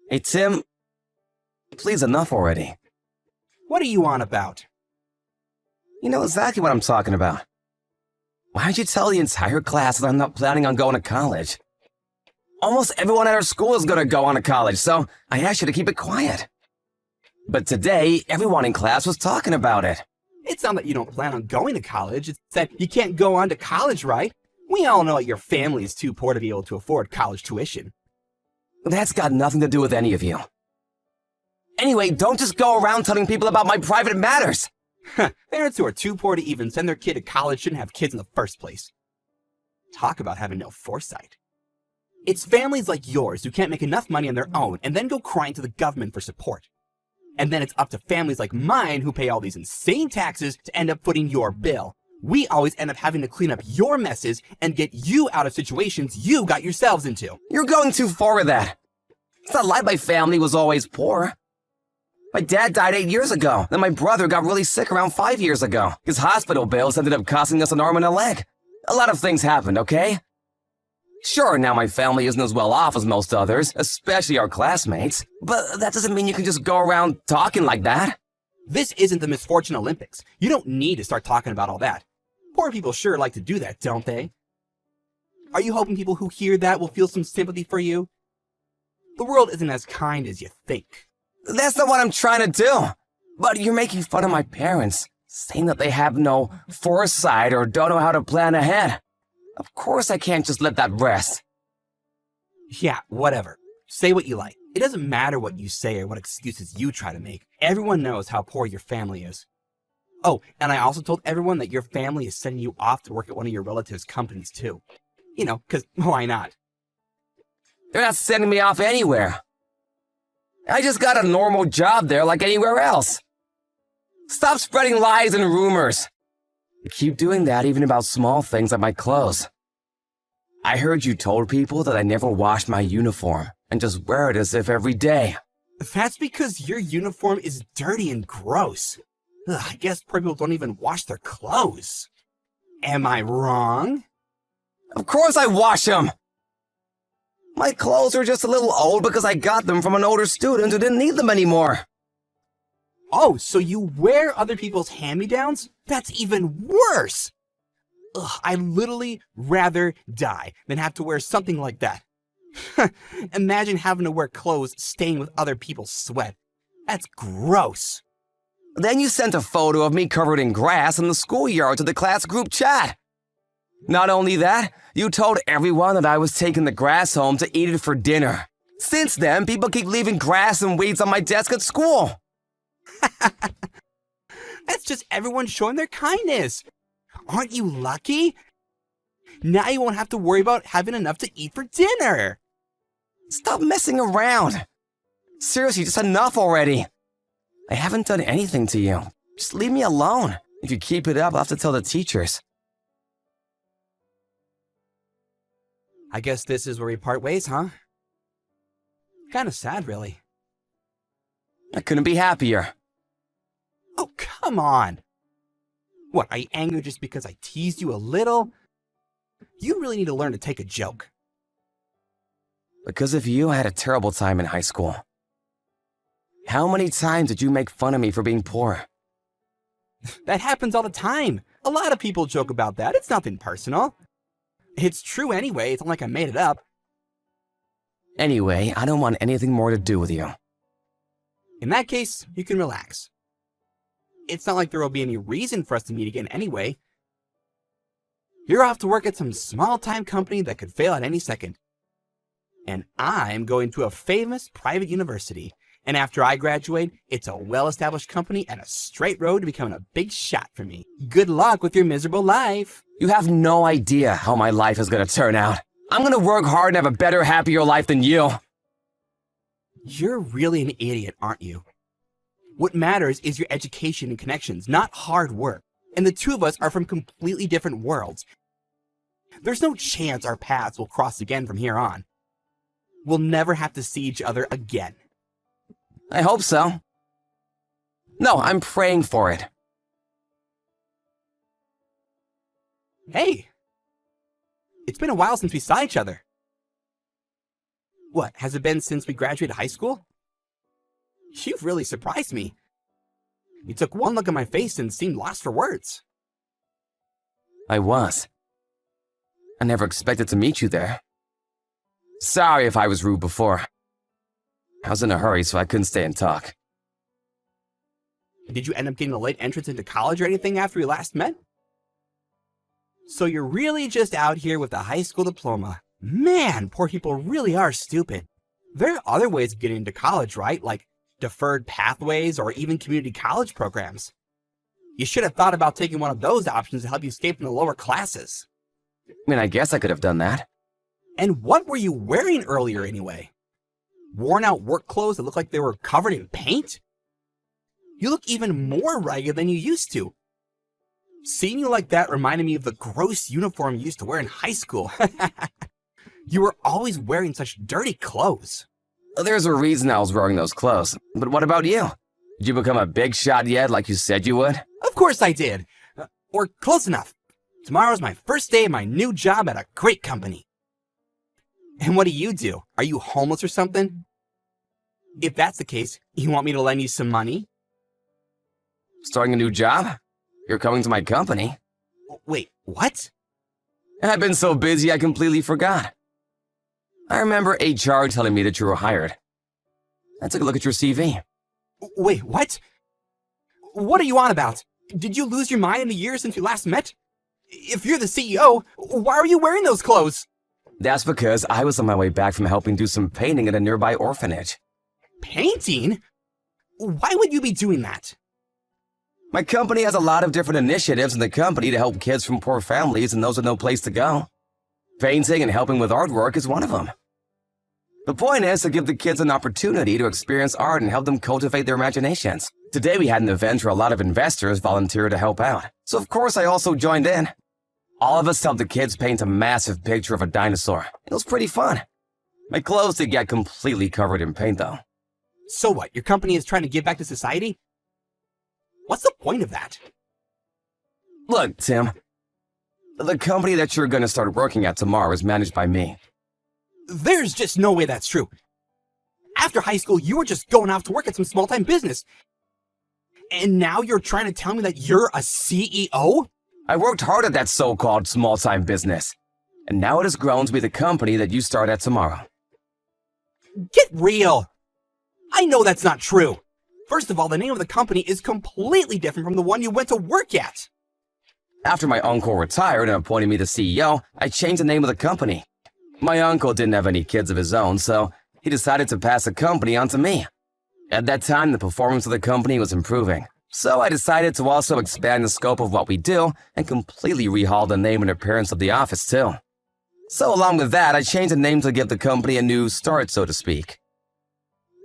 Hey, Tim, please enough already. What are you on about? You know exactly what I'm talking about. Why'd you tell the entire class that I'm not planning on going to college? Almost everyone at our school is going to go on to college, so I asked you to keep it quiet. But today, everyone in class was talking about it. It's not that you don't plan on going to college, it's that you can't go on to college, right? We all know that your family is too poor to be able to afford college tuition. That's got nothing to do with any of you. Anyway, don't just go around telling people about my private matters. Parents who are too poor to even send their kid to college shouldn't have kids in the first place. Talk about having no foresight. It's families like yours who can't make enough money on their own and then go crying to the government for support. And then it's up to families like mine who pay all these insane taxes to end up footing your bill. We always end up having to clean up your messes and get you out of situations you got yourselves into. You're going too far with that. It's not like my family was always poor. My dad died 8 years ago, then my brother got really sick around 5 years ago. His hospital bills ended up costing us an arm and a leg. A lot of things happened, okay? Sure, now my family isn't as well off as most others, especially our classmates, but that doesn't mean you can just go around talking like that. This isn't the Misfortune Olympics. You don't need to start talking about all that. Poor people sure like to do that, don't they? Are you hoping people who hear that will feel some sympathy for you? The world isn't as kind as you think. That's not what I'm trying to do. But you're making fun of my parents, saying that they have no foresight or don't know how to plan ahead. Of course I can't just let that rest. Yeah, whatever. Say what you like. It doesn't matter what you say or what excuses you try to make. Everyone knows how poor your family is. Oh, and I also told everyone that your family is sending you off to work at one of your relatives' companies too. You know, because why not? They're not sending me off anywhere. I just got a normal job there like anywhere else. Stop spreading lies and rumors. You keep doing that even about small things like my clothes. I heard you told people that I never washed my uniform and just wear it as if every day. That's because your uniform is dirty and gross. Ugh, I guess poor people don't even wash their clothes. Am I wrong? Of course I wash them! My clothes are just a little old because I got them from an older student who didn't need them anymore. Oh, so you wear other people's hand-me-downs? That's even worse! Ugh, I'd literally rather die than have to wear something like that. Imagine having to wear clothes stained with other people's sweat. That's gross. Then you sent a photo of me covered in grass in the schoolyard to the class group chat. Not only that, you told everyone that I was taking the grass home to eat it for dinner. Since then, people keep leaving grass and weeds on my desk at school. That's just everyone showing their kindness. Aren't you lucky? Now you won't have to worry about having enough to eat for dinner. Stop messing around. Seriously, just enough already. I haven't done anything to you. Just leave me alone. If you keep it up, I'll have to tell the teachers. I guess this is where we part ways, huh? Kinda sad, really. I couldn't be happier. Oh, come on. What, are you angry just because I teased you a little? You really need to learn to take a joke. Because of you, I had a terrible time in high school. How many times did you make fun of me for being poor? That happens all the time. A lot of people joke about that. It's nothing personal. It's true anyway. It's not like I made it up. Anyway, I don't want anything more to do with you. In that case, you can relax. It's not like there will be any reason for us to meet again anyway. You're off to work at some small-time company that could fail at any second. And I'm going to a famous private university. And after I graduate, it's a well-established company and a straight road to becoming a big shot for me. Good luck with your miserable life. You have no idea how my life is going to turn out. I'm going to work hard and have a better, happier life than you. You're really an idiot, aren't you? What matters is your education and connections, not hard work. And the two of us are from completely different worlds. There's no chance our paths will cross again from here on. We'll never have to see each other again. I hope so. No, I'm praying for it. Hey! It's been a while since we saw each other. What, has it been since we graduated high school? You've really surprised me. You took one look at my face and seemed lost for words. I was. I never expected to meet you there. Sorry if I was rude before. I was in a hurry, so I couldn't stay and talk. Did you end up getting a late entrance into college or anything after we last met? So you're really just out here with a high school diploma. Man, poor people really are stupid. There are other ways of getting into college, right? Like deferred pathways or even community college programs. You should have thought about taking one of those options to help you escape from the lower classes. I mean, I guess I could have done that. And what were you wearing earlier anyway? Worn out work clothes that look like they were covered in paint? You look even more ragged than you used to. Seeing you like that reminded me of the gross uniform you used to wear in high school. You were always wearing such dirty clothes. There's a reason I was wearing those clothes. But what about you? Did you become a big shot yet, like you said you would? Of course I did. Or close enough. Tomorrow's my first day of my new job at a great company. And what do? Are you homeless or something? If that's the case, you want me to lend you some money? Starting a new job? You're coming to my company. Wait, what? I've been so busy I completely forgot. I remember HR telling me that you were hired. I took a look at your CV. Wait, what? What are you on about? Did you lose your mind in the years since we last met? If you're the CEO, why are you wearing those clothes? That's because I was on my way back from helping do some painting at a nearby orphanage. Painting? Why would you be doing that? My company has a lot of different initiatives in the company to help kids from poor families and those with no place to go. Painting and helping with artwork is one of them. The point is to give the kids an opportunity to experience art and help them cultivate their imaginations. Today we had an event where a lot of investors volunteered to help out, so of course I also joined in. All of us helped the kids paint a massive picture of a dinosaur. It was pretty fun. My clothes did get completely covered in paint though. So what, your company is trying to give back to society? What's the point of that? Look, Tim. The company that you're going to start working at tomorrow is managed by me. There's just no way that's true. After high school, you were just going off to work at some small-time business. And now you're trying to tell me that you're a CEO? I worked hard at that so-called small-time business. And now it has grown to be the company that you start at tomorrow. Get real! I know that's not true. First of all, the name of the company is completely different from the one you went to work at. After my uncle retired and appointed me the CEO, I changed the name of the company. My uncle didn't have any kids of his own, so he decided to pass the company on to me. At that time, the performance of the company was improving, so I decided to also expand the scope of what we do and completely rehaul the name and appearance of the office too. So along with that, I changed the name to give the company a new start, so to speak.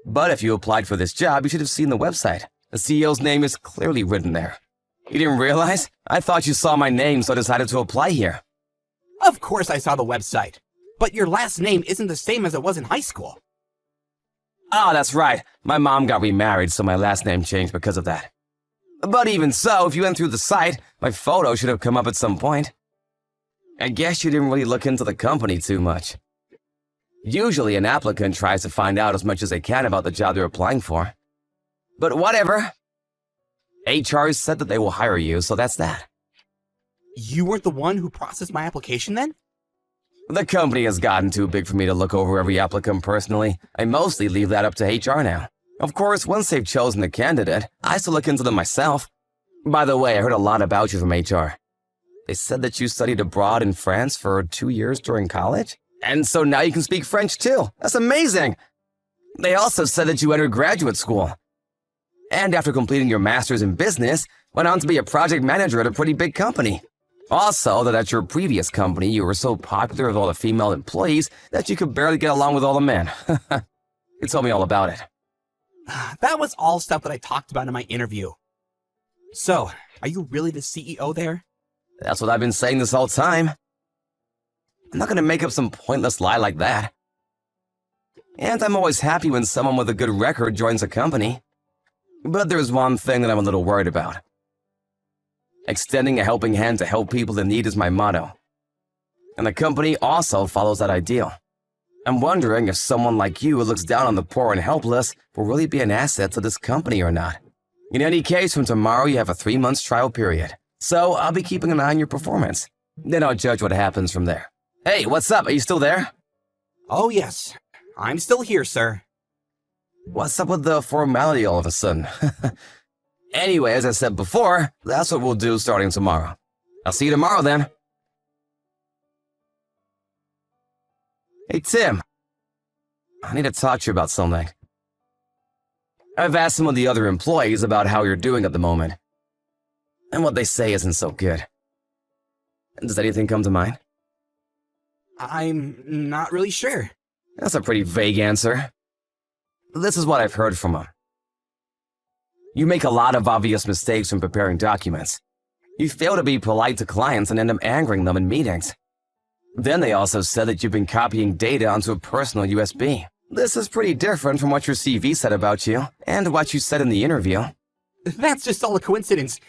But if you applied for this job, you should have seen the website. The CEO's name is clearly written there. You didn't realize? I thought you saw my name, so I decided to apply here. Of course I saw the website. But your last name isn't the same as it was in high school. Oh, that's right. My mom got remarried, so my last name changed because of that. But even so, if you went through the site, my photo should have come up at some point. I guess you didn't really look into the company too much. Usually an applicant tries to find out as much as they can about the job they're applying for. But whatever. HR said that they will hire you, so that's that. You weren't the one who processed my application then? The company has gotten too big for me to look over every applicant personally. I mostly leave that up to HR now. Of course, once they've chosen the candidate, I still look into them myself. By the way, I heard a lot about you from HR. They said that you studied abroad in France for 2 years during college? And so now you can speak French too. That's amazing! They also said that you entered graduate school. And after completing your master's in business, went on to be a project manager at a pretty big company. Also, that at your previous company, you were so popular with all the female employees that you could barely get along with all the men. You told me all about it. That was all stuff that I talked about in my interview. So, are you really the CEO there? That's what I've been saying this whole time. I'm not going to make up some pointless lie like that. And I'm always happy when someone with a good record joins a company. But there's one thing that I'm a little worried about. Extending a helping hand to help people in need is my motto. And the company also follows that ideal. I'm wondering if someone like you who looks down on the poor and helpless will really be an asset to this company or not. In any case, from tomorrow you have a 3-month trial period, so I'll be keeping an eye on your performance. Then I'll judge what happens from there. Hey, what's up? Are you still there? Oh yes, I'm still here, sir. What's up with the formality all of a sudden? Anyway, as I said before, that's what we'll do starting tomorrow. I'll see you tomorrow then. Hey, Tim. I need to talk to you about something. I've asked some of the other employees about how you're doing at the moment. And what they say isn't so good. Does anything come to mind? I'm not really sure. That's a pretty vague answer. This is what I've heard from them. You make a lot of obvious mistakes when preparing documents. You fail to be polite to clients and end up angering them in meetings. Then they also said that you've been copying data onto a personal USB. This is pretty different from what your CV said about you, and what you said in the interview. That's just all a coincidence.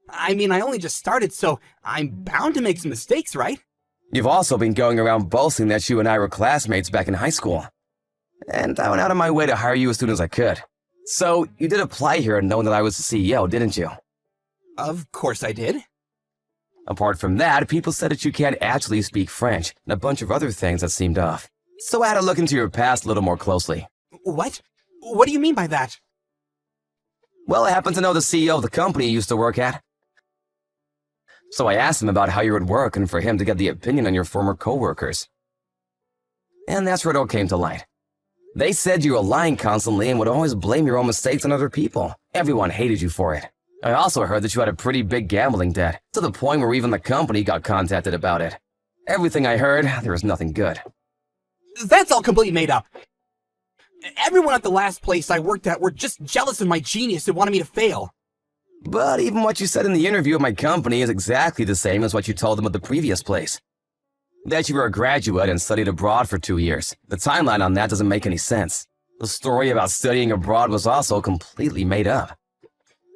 I mean, I only just started, so I'm bound to make some mistakes, right? You've also been going around boasting that you and I were classmates back in high school. And I went out of my way to hire you as soon as I could. So, you did apply here knowing that I was the CEO, didn't you? Of course I did. Apart from that, people said that you can't actually speak French, and a bunch of other things that seemed off. So I had to look into your past a little more closely. What? What do you mean by that? Well, I happen to know the CEO of the company you used to work at. So I asked him about how you would work and for him to get the opinion on your former coworkers. And that's where it all came to light. They said you were lying constantly and would always blame your own mistakes on other people. Everyone hated you for it. I also heard that you had a pretty big gambling debt, to the point where even the company got contacted about it. Everything I heard, there was nothing good. That's all completely made up. Everyone at the last place I worked at were just jealous of my genius and wanted me to fail. But even what you said in the interview at my company is exactly the same as what you told them at the previous place. That you were a graduate and studied abroad for 2 years. The timeline on that doesn't make any sense. The story about studying abroad was also completely made up.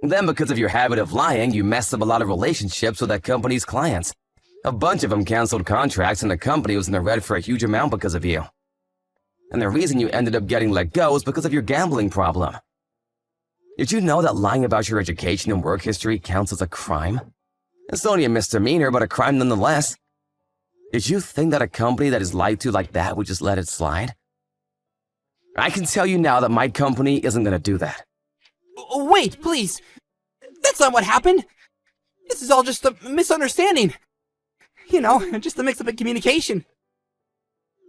Then, because of your habit of lying, you messed up a lot of relationships with that company's clients. A bunch of them canceled contracts and the company was in the red for a huge amount because of you. And the reason you ended up getting let go is because of your gambling problem. Did you know that lying about your education and work history counts as a crime? It's only a misdemeanor, but a crime nonetheless. Did you think that a company that is lied to like that would just let it slide? I can tell you now that my company isn't going to do that. Wait, please. That's not what happened. This is all just a misunderstanding. You know, just a mix-up in communication.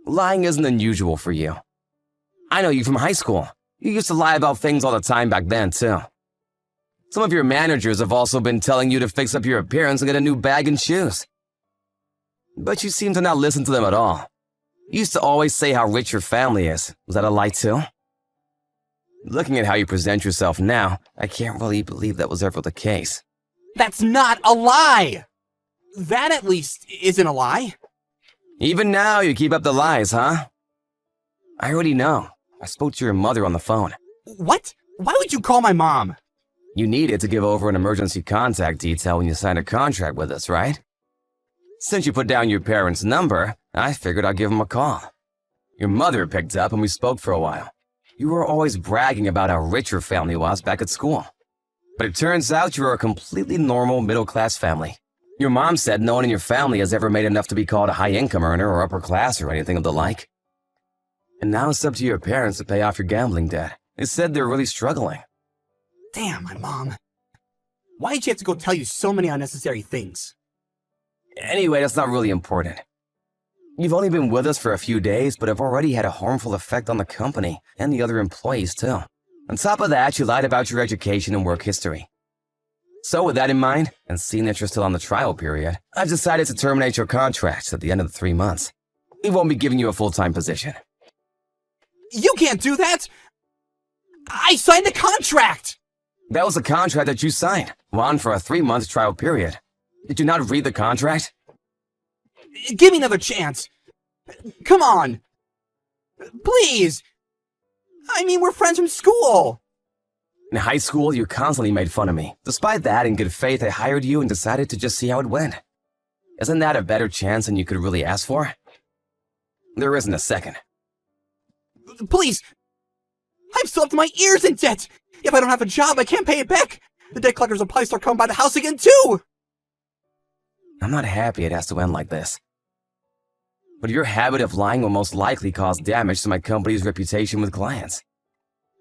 Lying isn't unusual for you. I know you from high school. You used to lie about things all the time back then, too. Some of your managers have also been telling you to fix up your appearance and get a new bag and shoes. But you seem to not listen to them at all. You used to always say how rich your family is. Was that a lie, too? Looking at how you present yourself now, I can't really believe that was ever the case. That's not a lie! That, at least, isn't a lie. Even now, you keep up the lies, huh? I already know. I spoke to your mother on the phone. What? Why would you call my mom? You needed to give over an emergency contact detail when you signed a contract with us, right? Since you put down your parents' number, I figured I'd give them a call. Your mother picked up and we spoke for a while. You were always bragging about how rich your family was back at school. But it turns out you were a completely normal middle-class family. Your mom said no one in your family has ever made enough to be called a high-income earner or upper class or anything of the like. And now it's up to your parents to pay off your gambling debt. They said they're really struggling. Damn, my mom. Why did she have to go tell you so many unnecessary things? Anyway, that's not really important. You've only been with us for a few days, but have already had a harmful effect on the company and the other employees, too. On top of that, you lied about your education and work history. So with that in mind, and seeing that you're still on the trial period, I've decided to terminate your contract at the end of the 3 months. We won't be giving you a full-time position. You can't do that! I signed a contract! That was a contract that you signed, one for a 3-month trial period. Did you not read the contract? Give me another chance! Come on! Please! I mean, we're friends from school! In high school, you constantly made fun of me. Despite that, in good faith, I hired you and decided to just see how it went. Isn't that a better chance than you could really ask for? There isn't a second. Please! I'm still up to my ears in debt! If I don't have a job, I can't pay it back! The debt collectors will probably start coming by the house again, too! I'm not happy it has to end like this. But your habit of lying will most likely cause damage to my company's reputation with clients.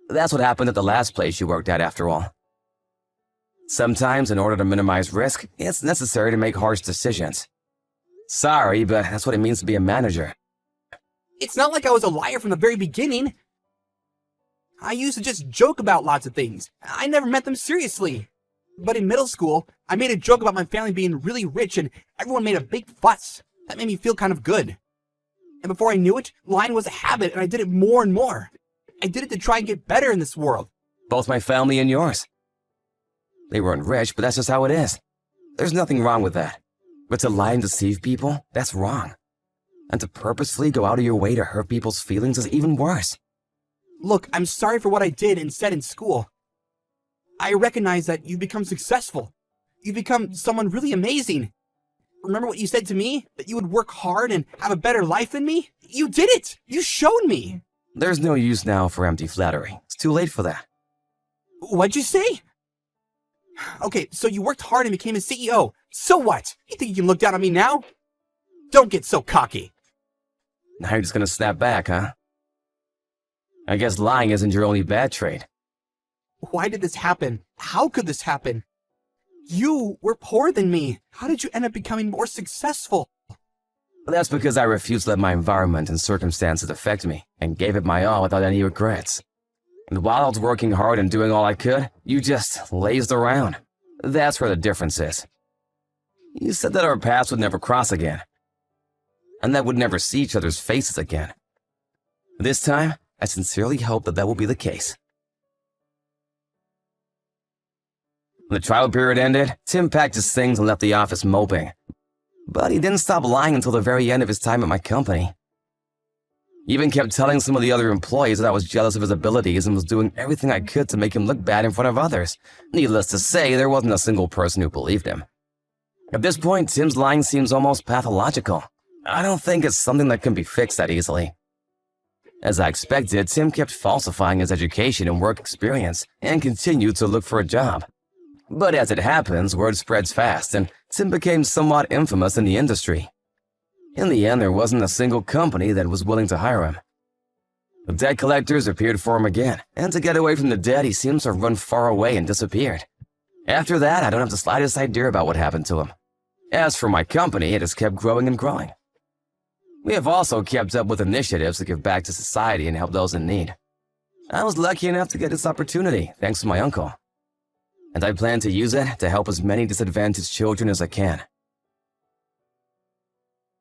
That's what happened at the last place you worked at, after all. Sometimes, in order to minimize risk, it's necessary to make harsh decisions. Sorry, but that's what it means to be a manager. It's not like I was a liar from the very beginning. I used to just joke about lots of things. I never meant them seriously. But in middle school, I made a joke about my family being really rich and everyone made a big fuss. That made me feel kind of good. And before I knew it, lying was a habit and I did it more and more. I did it to try and get better in this world. Both my family and yours. They weren't rich, but that's just how it is. There's nothing wrong with that. But to lie and deceive people, that's wrong. And to purposefully go out of your way to hurt people's feelings is even worse. Look, I'm sorry for what I did and said in school. I recognize that you've become successful. You've become someone really amazing. Remember what you said to me? That you would work hard and have a better life than me? You did it! You showed me! There's no use now for empty flattery. It's too late for that. What'd you say? Okay, so you worked hard and became a CEO. So what? You think you can look down on me now? Don't get so cocky. Now you're just gonna snap back, huh? I guess lying isn't your only bad trait. Why did this happen? How could this happen? You were poorer than me. How did you end up becoming more successful? That's because I refused to let my environment and circumstances affect me, and gave it my all without any regrets. And while I was working hard and doing all I could, you just lazed around. That's where the difference is. You said that our paths would never cross again, and that we'd never see each other's faces again. This time, I sincerely hope that will be the case. When the trial period ended, Tim packed his things and left the office moping. But he didn't stop lying until the very end of his time at my company. He even kept telling some of the other employees that I was jealous of his abilities and was doing everything I could to make him look bad in front of others. Needless to say, there wasn't a single person who believed him. At this point, Tim's lying seems almost pathological. I don't think it's something that can be fixed that easily. As I expected, Tim kept falsifying his education and work experience and continued to look for a job. But as it happens, word spreads fast, and Tim became somewhat infamous in the industry. In the end, there wasn't a single company that was willing to hire him. The debt collectors appeared for him again, and to get away from the debt, he seems to have run far away and disappeared. After that, I don't have the slightest idea about what happened to him. As for my company, it has kept growing and growing. We have also kept up with initiatives to give back to society and help those in need. I was lucky enough to get this opportunity, thanks to my uncle. And I plan to use it to help as many disadvantaged children as I can.